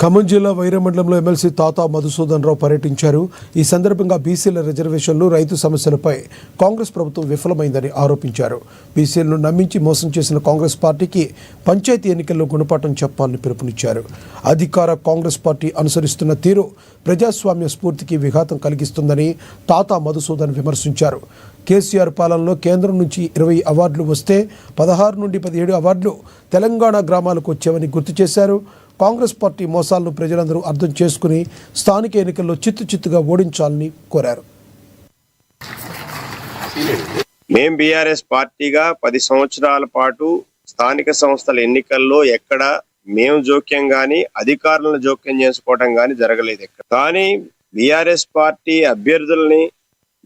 ఖమ్మం జిల్లా వైరా మండలంలో ఎమ్మెల్సీ తాతా మధుసూదన్ రావు పర్యటించారు. ఈ సందర్భంగా బీసీల రిజర్వేషన్లు, రైతు సమస్యలపై కాంగ్రెస్ ప్రభుత్వం విఫలమైందని ఆరోపించారు. బీసీలను నమ్మించి మోసం చేసిన కాంగ్రెస్ పార్టీకి పంచాయతీ ఎన్నికల్లో గుణపాఠం చెప్పాలని పిలుపునిచ్చారు. అధికార కాంగ్రెస్ పార్టీ అనుసరిస్తున్న తీరు ప్రజాస్వామ్య స్ఫూర్తికి విఘాతం కలిగిస్తుందని తాతా మధుసూదన్ విమర్శించారు. కేసీఆర్ పాలనలో కేంద్రం నుంచి 20 అవార్డులు వస్తే 16 నుండి 17 అవార్డులు తెలంగాణ గ్రామాలకు వచ్చావని గుర్తు చేశారు. కాంగ్రెస్ పార్టీ మోసాలను ప్రజలందరూ అర్థం చేసుకుని స్థానిక ఎన్నికల్లో చిత్తుగా ఓడించాలని కోరారు. మేం బీఆర్ఎస్ పార్టీగా 10 సంవత్సరాల పాటు స్థానిక సంస్థల ఎన్నికల్లో ఎక్కడ మేము జోక్యం గాని అధికారులను జోక్యం చేసుకోవడం గాని జరగలేదు. కానీ బీఆర్ఎస్ పార్టీ అభ్యర్థుల్ని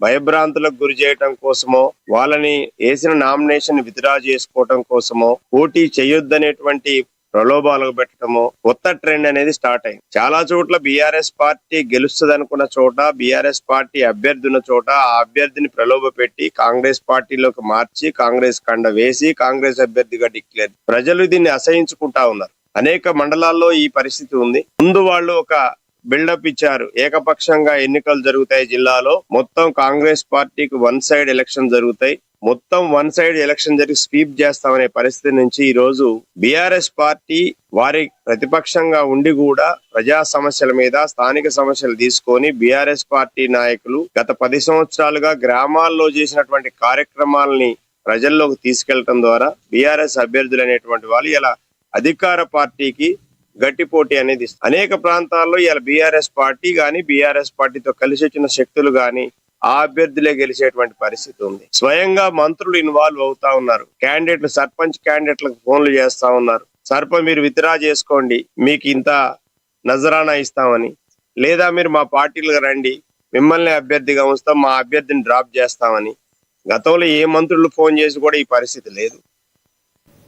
భయభ్రాంతులకు గురి చేయటం కోసమో, వాళ్ళని వేసిన నామినేషన్ విత్డ్రా చేసుకోవటం కోసమో, పోటీ చేయొద్దనేటువంటి ప్రలోభాలకు పెట్టడము కొత్త ట్రెండ్ అనేది స్టార్ట్ అయింది. చాలా చోట్ల బీఆర్ఎస్ పార్టీ గెలుస్తుంది అనుకున్న చోట, బీఆర్ఎస్ పార్టీ అభ్యర్థి ఉన్న చోట ఆ అభ్యర్థిని ప్రలోభ పెట్టి కాంగ్రెస్ పార్టీలోకి మార్చి కాంగ్రెస్ కండ వేసి కాంగ్రెస్ అభ్యర్థిగా డిక్లేర్. ప్రజలు దీన్ని అసహించుకుంటా ఉన్నారు. అనేక మండలాల్లో ఈ పరిస్థితి ఉంది. ముందు వాళ్ళు ఒక బిల్డప్ ఇచ్చారు. ఏకపక్షంగా ఎన్నికలు జరుగుతాయి జిల్లాలో, మొత్తం కాంగ్రెస్ పార్టీకి వన్ సైడ్ ఎలక్షన్ జరుగుతాయి, మొత్తం వన్ సైడ్ ఎలక్షన్ జరిగి స్వీప్ చేస్తామనే పరిస్థితి నుంచి ఈ రోజు బీఆర్ఎస్ పార్టీ వారి ప్రతిపక్షంగా ఉండి కూడా ప్రజా సమస్యల మీద, స్థానిక సమస్యలు తీసుకొని బీఆర్ఎస్ పార్టీ నాయకులు గత 10 సంవత్సరాలుగా గ్రామాల్లో చేసినటువంటి కార్యక్రమాలని ప్రజల్లోకి తీసుకెళ్లడం ద్వారా బీఆర్ఎస్ అభ్యర్థులు అనేటువంటి వాళ్ళు ఇలా అధికార పార్టీకి గట్టి పోటీ అనేది అనేక ప్రాంతాల్లో ఇలా బీఆర్ఎస్ పార్టీ గాని, బీఆర్ఎస్ పార్టీతో కలిసి వచ్చిన శక్తులు గాని ఆ అభ్యర్థులే గెలిచేటువంటి పరిస్థితి ఉంది. స్వయంగా మంత్రులు ఇన్వాల్వ్ అవుతా ఉన్నారు. క్యాండిడేట్లు, సర్పంచ్ క్యాండిడేట్లకు ఫోన్లు చేస్తా ఉన్నారు. సర్పంచ్ మీరు విత్డ్రా చేసుకోండి, మీకు ఇంత నజరానా ఇస్తామని, లేదా మీరు మా పార్టీలకు రండి, మిమ్మల్ని అభ్యర్థిగా ఉంచుతాం, మా అభ్యర్థిని డ్రాప్ చేస్తామని. గతంలో ఏ మంత్రులు ఫోన్ చేసి కూడా ఈ పరిస్థితి లేదు.